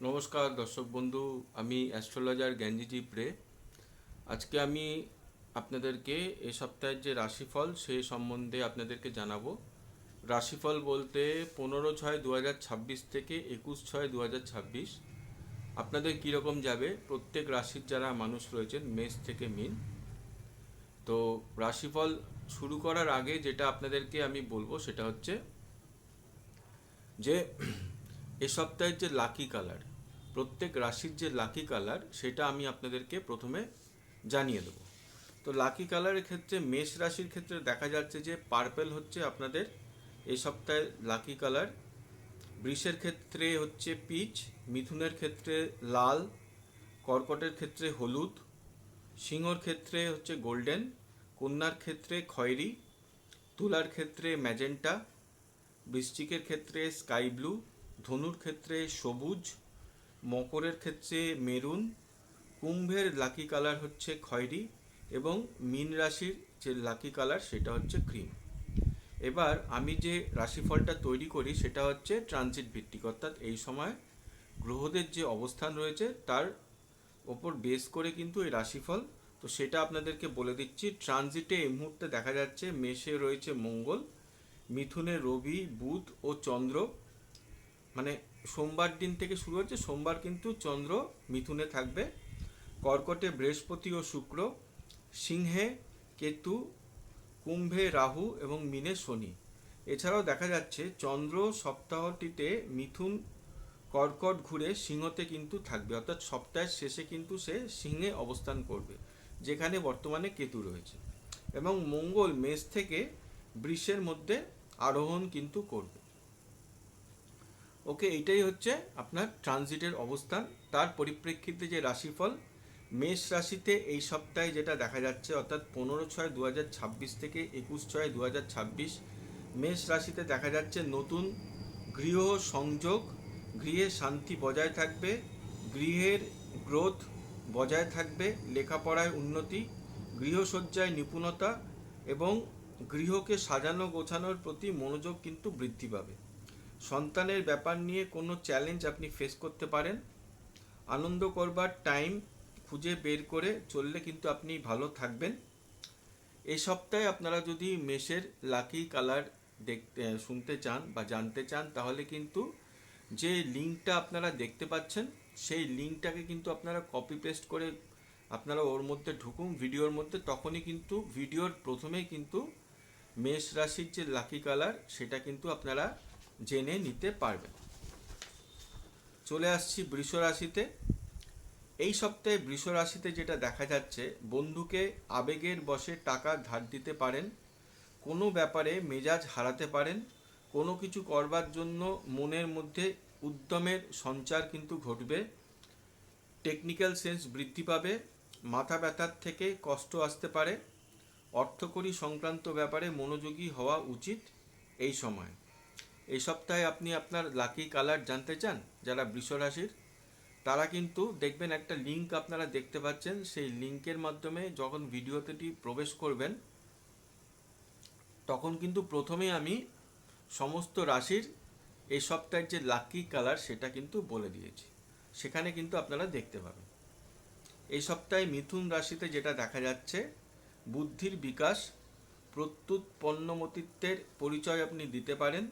নমস্কার দর্শক বন্ধু, আমি অ্যাস্ট্রোলজার জ্ঞানজি প্রে। আজকে আমি আপনাদেরকে এ সপ্তাহের যে রাশিফল সে সম্বন্ধে আপনাদেরকে জানাবো। রাশিফল বলতে 15/6/2026 থেকে 21/6/2026 আপনাদের কীরকম যাবে প্রত্যেক রাশির যারা মানুষ রয়েছেন মেষ থেকে মীন। তো রাশিফল শুরু করার আগে যেটা আপনাদেরকে আমি বলবো সেটা হচ্ছে যে এ সপ্তাহের যে লাকি কালার, প্রত্যেক রাশির যে লাকি কালার সেটা আমি আপনাদেরকে প্রথমে জানিয়ে দেবো। তো লাকি কালারের ক্ষেত্রে মেষ রাশির ক্ষেত্রে দেখা যাচ্ছে যে পার্পেল হচ্ছে আপনাদের এই সপ্তাহে লাকি কালার। বৃষের ক্ষেত্রে হচ্ছে পিচ, মিথুনের ক্ষেত্রে লাল, কর্কটের ক্ষেত্রে হলুদ, সিংহর ক্ষেত্রে হচ্ছে গোল্ডেন, কন্যার ক্ষেত্রে খয়েরি, তুলার ক্ষেত্রে ম্যাজেন্টা, বৃশ্চিকের ক্ষেত্রে স্কাই ব্লু, ধনুর ক্ষেত্রে সবুজ, মকরের ক্ষেত্রে মেরুন, কুম্ভের লাকি কালার হচ্ছে খয়েরি এবং মীন রাশির যে লাকি কালার সেটা হচ্ছে ক্রিম। এবার আমি যে রাশিফলটা তৈরি করি সেটা হচ্ছে ট্রানজিট ভিত্তিক, অর্থাৎ এই সময় গ্রহদের যে অবস্থান রয়েছে তার ওপর বেস করে কিন্তু এই রাশিফল। তো সেটা আপনাদেরকে বলে দিচ্ছি। ট্রানজিটে এই মুহূর্তে দেখা যাচ্ছে মেষে রয়েছে মঙ্গল, মিথুনে রবি, বুধ ও চন্দ্র। মানে সোমবার দিন থেকে শুরু হচ্ছে, সোমবার কিন্তু চন্দ্র মিথুনে থাকবে, কর্কটে বৃহস্পতি ও শুক্র, সিংহে কেতু, কুম্ভে রাহু এবং মীনে শনি। এছাড়াও দেখা যাচ্ছে চন্দ্র সপ্তাহটিতে মিথুন কর্কট ঘুরে সিংহতে কিন্তু থাকবে, অর্থাৎ সপ্তাহের শেষে কিন্তু সে সিংহে অবস্থান করবে যেখানে বর্তমানে কেতু রয়েছে, এবং মঙ্গল মেষ থেকে বৃষের মধ্যে আরোহণ কিন্তু করবে। ওকে, এইটাই হচ্ছে আপনার ট্রানজিটের অবস্থান। তার পরিপ্রেক্ষিতে যে রাশিফল মেষ রাশিতে এই সপ্তাহে যেটা দেখা যাচ্ছে, অর্থাৎ 15/6/2026 থেকে 21/6/2026 মেষ রাশিতে দেখা যাচ্ছে নতুন গৃহ সংযোগ, গৃহে শান্তি বজায় থাকবে, গৃহের গ্রোথ বজায় থাকবে, লেখাপড়ায় উন্নতি, গৃহসজ্জায় নিপুণতা এবং গৃহকে সাজানো গোছানোর প্রতি মনোযোগ কিন্তু বৃদ্ধি পাবে। সন্তানের ব্যাপার নিয়ে কোনো চ্যালেঞ্জ আপনি ফেস করতে পারেন। আনন্দ করবার টাইম খুঁজে বের করে চললে কিন্তু আপনি ভালো থাকবেন। এই সপ্তাহে আপনারা যদি মেষের লাকি কালার দেখতে শুনতে চান বা জানতে চান তাহলে কিন্তু যে লিঙ্কটা আপনারা দেখতে পাচ্ছেন সেই লিঙ্কটাকে কিন্তু আপনারা কপি পেস্ট করে আপনারা ওর মধ্যে ঢুকুন ভিডিওর মধ্যে, তখনই কিন্তু ভিডিওর প্রথমেই কিন্তু মেষ রাশির যে লাকি কালার সেটা কিন্তু আপনারা জেনে নিতে পারবেন। চলে আসছি বৃষ রাশিতে। এই সপ্তাহে বৃষ রাশিতে যেটা দেখা যাচ্ছে, বন্ধুকে আবেগের বশে টাকা ধার দিতে পারেন, কোনো ব্যাপারে মেজাজ হারাতে পারেন, কোনো কিছু করবার জন্য মনের মধ্যে উদ্যমের সঞ্চার কিন্তু ঘটবে, টেকনিক্যাল সেন্স বৃদ্ধি পাবে, মাথা ব্যথার থেকে কষ্ট আসতে পারে, অর্থকরী সংক্রান্ত ব্যাপারে মনোযোগী হওয়া উচিত এই সময়। এই সপ্তাহে আপনি আপনার লাকি কালার জানতে চান যারা বৃষ রাশির, তারা কিন্তু দেখবেন একটা লিঙ্ক আপনারা দেখতে পাচ্ছেন, সেই লিঙ্কের মাধ্যমে যখন ভিডিওতে প্রবেশ করবেন তখন কিন্তু প্রথমেই আমি সমস্ত রাশির এই সপ্তাহের যে লাকি কালার সেটা কিন্তু বলে দিয়েছি, সেখানে কিন্তু আপনারা দেখতে পাবেন। এই সপ্তাহে মিথুন রাশিতে যেটা দেখা যাচ্ছে, বুদ্ধির বিকাশ, প্রত্যুৎ পণ্যমতিত্বের পরিচয় আপনি দিতে পারেন,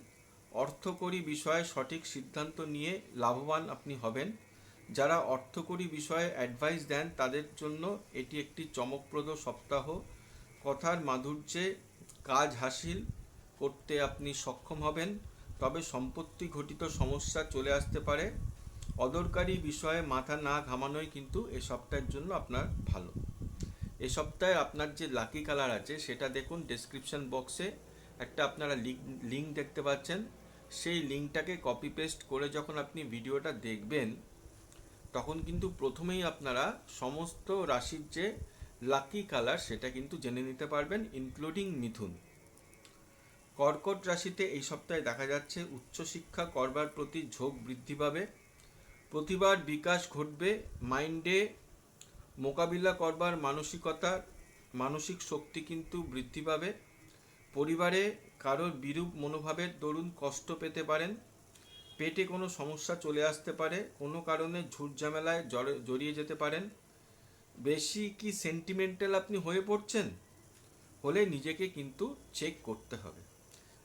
অর্থকরী বিষয়ে সঠিক সিদ্ধান্ত নিয়ে লাভবান আপনি হবেন। যারা অর্থকরী বিষয়ে অ্যাডভাইস দেন তাদের জন্য এটি একটি চমকপ্রদ সপ্তাহ। কথার মাধুর্যে কাজ হাসিল করতে আপনি সক্ষম হবেন, তবে সম্পত্তি ঘটিত সমস্যা চলে আসতে পারে। অদরকারি বিষয়ে মাথা না ঘামানোই কিন্তু এ সপ্তাহের জন্য আপনার ভালো। এ সপ্তাহে আপনার যে লাকি কালার আছে সেটা দেখুন, ডেসক্রিপশন বক্সে একটা আপনারা লিঙ্ক দেখতে পাচ্ছেন, সেই লিঙ্কটাকে কপি পেস্ট করে যখন আপনি ভিডিওটা দেখবেন তখন কিন্তু প্রথমেই আপনারা সমস্ত রাশির যে লাকি কালার সেটা কিন্তু জেনে নিতে পারবেন, ইনক্লুডিং মিথুন। কর্কট রাশিতে এই সপ্তাহে দেখা যাচ্ছে উচ্চশিক্ষা করবার প্রতি ঝোঁক বৃদ্ধি পাবে, প্রতিভার বিকাশ ঘটবে, মাইন্ডে মোকাবিলা করবার মানসিক শক্তি কিন্তু বৃদ্ধি পাবে, পরিবারে কারোর বিরূপ মনোভাবের দরুন কষ্ট পেতে পারেন, পেটে কোনো সমস্যা চলে আসতে পারে, কোনো কারণে ঝুট ঝামেলায় জড়িয়ে যেতে পারেন। বেশি কি সেন্টিমেন্টাল আপনি হয়ে পড়ছেন? হলে নিজেকে কিন্তু চেক করতে হবে।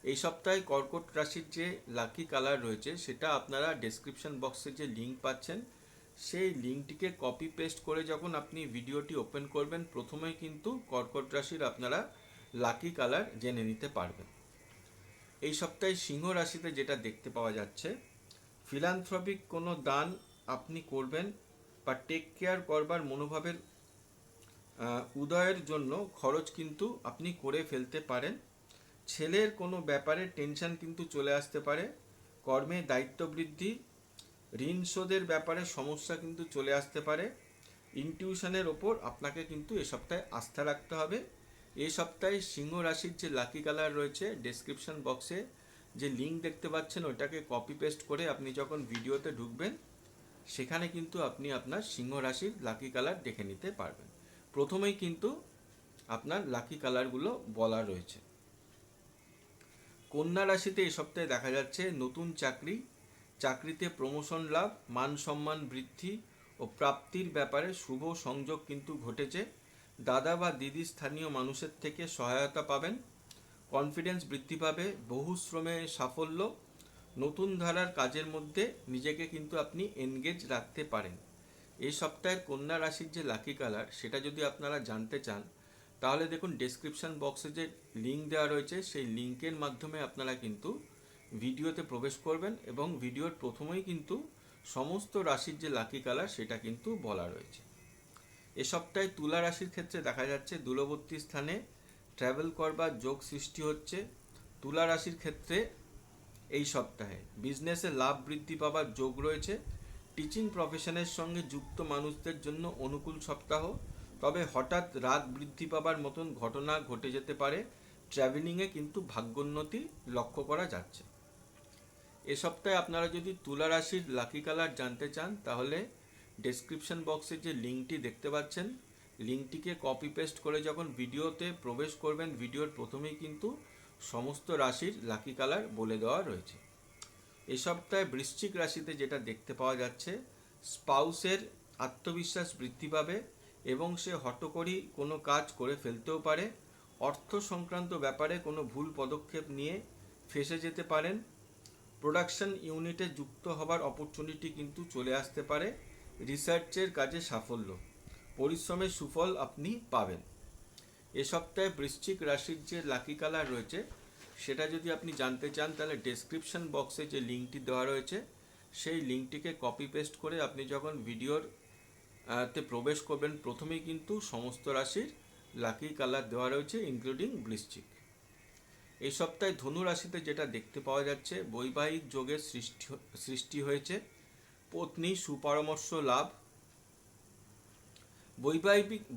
এই সপ্তাহে কর্কট রাশির যে লাকি কালার রয়েছে সেটা আপনারা ডেসক্রিপশন বক্সে যে লিঙ্ক পাচ্ছেন সেই লিঙ্কটিকে কপি পেস্ট করে যখন আপনি ভিডিওটি ওপেন করবেন প্রথমেই কিন্তু কর্কট রাশির আপনারা লাকি কালার জেনে নিতে পারবেন। এই সপ্তাহে সিংহ রাশিতে যেটা দেখতে পাওয়া যাচ্ছে, ফিলান্থ্রপিক কোনো দান আপনি করবেন বা টেক কেয়ার করবার মনোভাবের উদয়ের জন্য খরচ কিন্তু আপনি করে ফেলতে পারেন। ছেলের কোনো ব্যাপারে টেনশন কিন্তু চলে আসতে পারে। কর্মে দায়িত্ব বৃদ্ধি, ঋণ শোধের ব্যাপারে সমস্যা কিন্তু চলে আসতে পারে। ইনটিউশনের ওপর আপনাকে কিন্তু এ সপ্তাহে আস্থা রাখতে হবে। এই সপ্তাহে সিংহ রাশির যে লাকি কালার রয়েছে ডেসক্রিপশন বক্সে যে লিঙ্ক দেখতে পাচ্ছেন ওইটাকে কপি পেস্ট করে আপনি যখন ভিডিওতে ঢুকবেন সেখানে কিন্তু আপনি আপনার সিংহ রাশির লাকি কালার দেখে নিতে পারবেন। প্রথমেই কিন্তু আপনার লাকি কালারগুলো বলা রয়েছে। কন্যা রাশিতে এই সপ্তাহে দেখা যাচ্ছে নতুন চাকরি, চাকরিতে প্রমোশন লাভ, মান সম্মান বৃদ্ধি ও প্রাপ্তির ব্যাপারে শুভ সংযোগ কিন্তু ঘটেছে। দাদা বা দিদি স্থানীয় মানুষের থেকে সহায়তা পাবেন। কনফিডেন্স বৃদ্ধি পাবে, বহু শ্রমে সাফল্য। নতুন ধারার কাজের মধ্যে নিজেকে কিন্তু আপনি এনগেজ রাখতে পারেন। এই সপ্তাহের কন্যা রাশির যে লাকি কালার সেটা যদি আপনারা জানতে চান তাহলে দেখুন ডেসক্রিপশন বক্সে যে লিঙ্ক দেওয়া রয়েছে সেই লিঙ্কের মাধ্যমে আপনারা কিন্তু ভিডিওতে প্রবেশ করবেন এবং ভিডিওর প্রথমেই কিন্তু সমস্ত রাশির যে লাকি কালার সেটা কিন্তু বলা রয়েছে। এ সপ্তাহে তুলা রাশির ক্ষেত্রে দেখা যাচ্ছে দূরবর্তী স্থানে ট্রাভেল করবার যোগ সৃষ্টি হচ্ছে। তুলা রাশির ক্ষেত্রে এই সপ্তাহে বিজনেসে লাভ বৃদ্ধি পাবার যোগ রয়েছে। টিচিং প্রফেশনের সঙ্গে যুক্ত মানুষদের জন্য অনুকূল সপ্তাহ, তবে হঠাৎ রাগ বৃদ্ধি পাবার মতন ঘটনা ঘটে যেতে পারে। ট্রাভেলিংয়ে কিন্তু ভাগ্যোন্নতি লক্ষ্য করা যাচ্ছে। এ সপ্তাহে আপনারা যদি তুলা রাশির লাকি কালার জানতে চান তাহলে ডেসক্রিপশন বক্সে যে লিঙ্কটি দেখতে পাচ্ছেন লিঙ্কটিকে কপি পেস্ট করে যখন ভিডিওতে প্রবেশ করবেন ভিডিওর প্রথমেই কিন্তু সমস্ত রাশির লাকি কালার বলে দেওয়া রয়েছে। এ সপ্তাহে বৃশ্চিক রাশিতে যেটা দেখতে পাওয়া যাচ্ছে স্পাউসের আত্মবিশ্বাস বৃদ্ধি পাবে এবং সে হঠকরি কোনো কাজ করে ফেলতেও পারে। অর্থ সংক্রান্ত ব্যাপারে কোনো ভুল পদক্ষেপ নিয়ে ফেঁসে যেতে পারেন। প্রোডাকশন ইউনিটে যুক্ত হবার অপরচুনিটি কিন্তু চলে আসতে পারে। রিসার্চের কাজে সাফল্য, পরিশ্রমের সুফল আপনি পাবেন। এ সপ্তাহে বৃশ্চিক রাশির যে লাকি কালার রয়েছে সেটা যদি আপনি জানতে চান তাহলে ডেসক্রিপশন বক্সে যে লিঙ্কটি দেওয়া রয়েছে সেই লিঙ্কটিকে কপি পেস্ট করে আপনি যখন ভিডিওর তে প্রবেশ করবেন প্রথমেই কিন্তু সমস্ত রাশির লাকি কালার দেওয়া রয়েছে ইনক্লুডিং বৃশ্চিক। এই সপ্তাহে ধনু রাশিতে যেটা দেখতে পাওয়া যাচ্ছে বৈবাহিক যোগের সৃষ্টি হয়েছে। পত্নী সুপরামর্শ লাভ,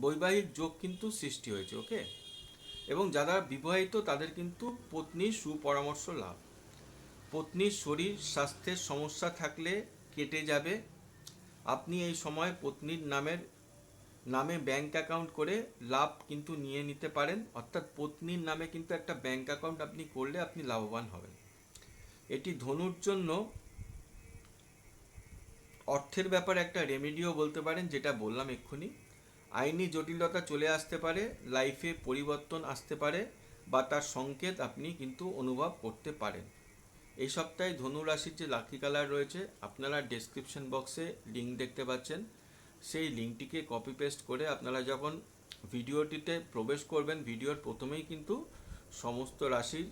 বৈবাহিক যোগ কিন্তু সৃষ্টি হয়েছে। ওকে, এবং যারা বিবাহিত তাদের কিন্তু পত্নীর সুপরামর্শ লাভ। পত্নীর শরীর স্বাস্থ্যের সমস্যা থাকলে কেটে যাবে। আপনি এই সময় পত্নীর নামে ব্যাংক অ্যাকাউন্ট করে লাভ কিন্তু নিয়ে নিতে পারেন, অর্থাৎ পত্নীর নামে কিন্তু একটা ব্যাংক অ্যাকাউন্ট আপনি করলে আপনি লাভবান হবেন। এটি ধনুর জন্য অর্থের ব্যাপারে একটা রেমেডিও বলতে পারেন, যেটা বললাম এক্ষুনি। আইনি জটিলতা চলে আসতে পারে, লাইফে পরিবর্তন আসতে পারে বা তার সংকেত আপনি কিন্তু অনুভব করতে পারেন। এই সপ্তাহে ধনু রাশির যে লাকি কালার রয়েছে আপনারা ডেসক্রিপশন বক্সে লিঙ্ক দেখতে পাচ্ছেন সেই লিঙ্কটিকে কপি পেস্ট করে আপনারা যখন ভিডিওটিতে প্রবেশ করবেন ভিডিওর প্রথমেই কিন্তু সমস্ত রাশির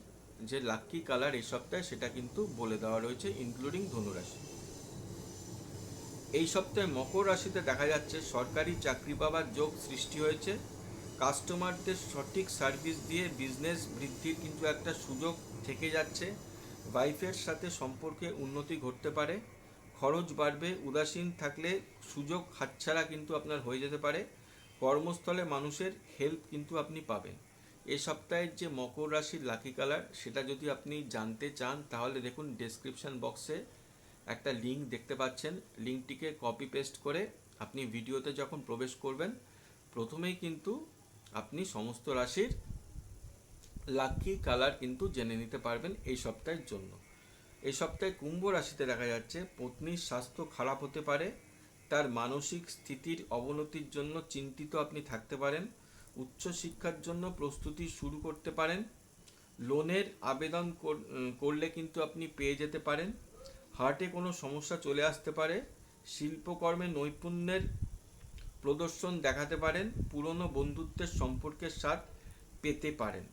যে লাকি কালার এই সপ্তাহে সেটা কিন্তু বলে দেওয়া রয়েছে ইনক্লুডিং ধনু রাশি। এই সপ্তাহে মকর রাশিতে দেখা যাচ্ছে সরকারি চাকরি পাওয়ার যোগ সৃষ্টি হয়েছে। কাস্টমারদের সঠিক সার্ভিস দিয়ে বিজনেস বৃদ্ধির কিন্তু একটা সুযোগ থেকে যাচ্ছে। ওয়াইফের সাথে সম্পর্কে উন্নতি ঘটতে পারে। খরচ বাড়বে, উদাসীন থাকলে সুযোগ হাতছাড়া কিন্তু আপনার হয়ে যেতে পারে। কর্মস্থলে মানুষের হেল্প কিন্তু আপনি পাবেন। এই সপ্তাহের যে মকর রাশির লাকি কালার সেটা যদি আপনি জানতে চান তাহলে দেখুন ডেসক্রিপশন বক্সে একটা লিঙ্ক দেখতে পাচ্ছেন, লিঙ্কটিকে কপি পেস্ট করে আপনি ভিডিওতে যখন প্রবেশ করবেন প্রথমেই কিন্তু আপনি সমস্ত রাশির লাকি কালার কিন্তু জেনে নিতে পারবেন এই সপ্তাহের জন্য। এই সপ্তাহে কুম্ভ রাশিতে দেখা যাচ্ছে পত্নীর স্বাস্থ্য খারাপ হতে পারে, তার মানসিক স্থিতির অবনতির জন্য চিন্তিত আপনি থাকতে পারেন, উচ্চশিক্ষার জন্য প্রস্তুতি শুরু করতে পারেন, লোনের আবেদন করলে কিন্তু আপনি পেয়ে যেতে পারেন, হার্টে কোনো সমস্যা চলে আসতে পারে, শিল্পকর্মে নৈপুণ্যের প্রদর্শন দেখাতে পারেন, পুরনো বন্ধুত্বের সম্পর্কের স্বাদ পেতে পারেন।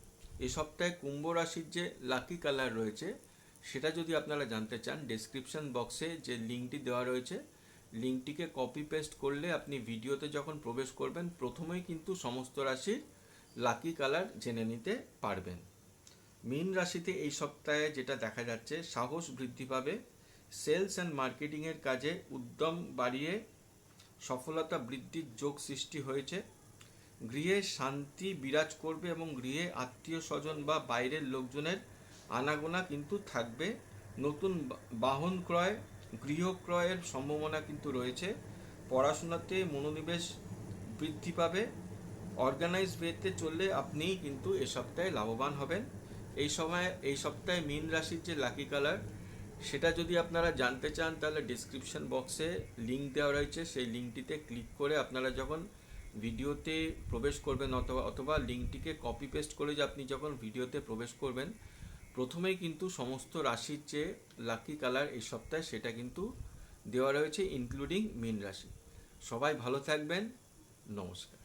এ সপ্তাহে কুম্ভ রাশির যে লাকি কালার রয়েছে সেটা যদি আপনারা জানতে চান, ডেসক্রিপশন বক্সে যে লিঙ্কটি দেওয়া রয়েছে, লিঙ্কটিকে কপি পেস্ট করলে আপনি ভিডিওতে যখন প্রবেশ করবেন প্রথমেই কিন্তু সমস্ত রাশির লাকি কালার জেনে নিতে পারবেন। মীন রাশিতে এই সপ্তাহে যেটা দেখা যাচ্ছে, সাহস বৃদ্ধি পাবে, সেলস অ্যান্ড মার্কেটিংয়ের কাজে উদ্যম বাড়িয়ে সফলতা বৃদ্ধির যোগ সৃষ্টি হয়েছে, গৃহে শান্তি বিরাজ করবে এবং গৃহে আত্মীয় স্বজন বা বাইরের লোকজনের আনাগোনা কিন্তু থাকবে, নতুন বাহন ক্রয়, গৃহ ক্রয়ের সম্ভাবনা কিন্তু রয়েছে, পড়াশোনাতে মনোনিবেশ বৃদ্ধি পাবে, অর্গানাইজ ওয়েতে চললে আপনি কিন্তু এ সপ্তাহে লাভবান হবেন। এই সপ্তাহে মীন রাশির যে লাকি কালার সেটা যদি আপনারা জানতে চান তাহলে ডিসক্রিপশন বক্সে লিঙ্ক দেওয়া রয়েছে, সেই লিঙ্কটিতে ক্লিক করে আপনারা যখন ভিডিওতে প্রবেশ করবেন অথবা লিঙ্কটিকে কপি পেস্ট করে যে আপনি যখন ভিডিওতে প্রবেশ করবেন প্রথমেই কিন্তু সমস্ত রাশির যে লাকি কালার এই সপ্তাহে সেটা কিন্তু দেওয়া রয়েছে ইনক্লুডিং মীন রাশি। সবাই ভালো থাকবেন, নমস্কার।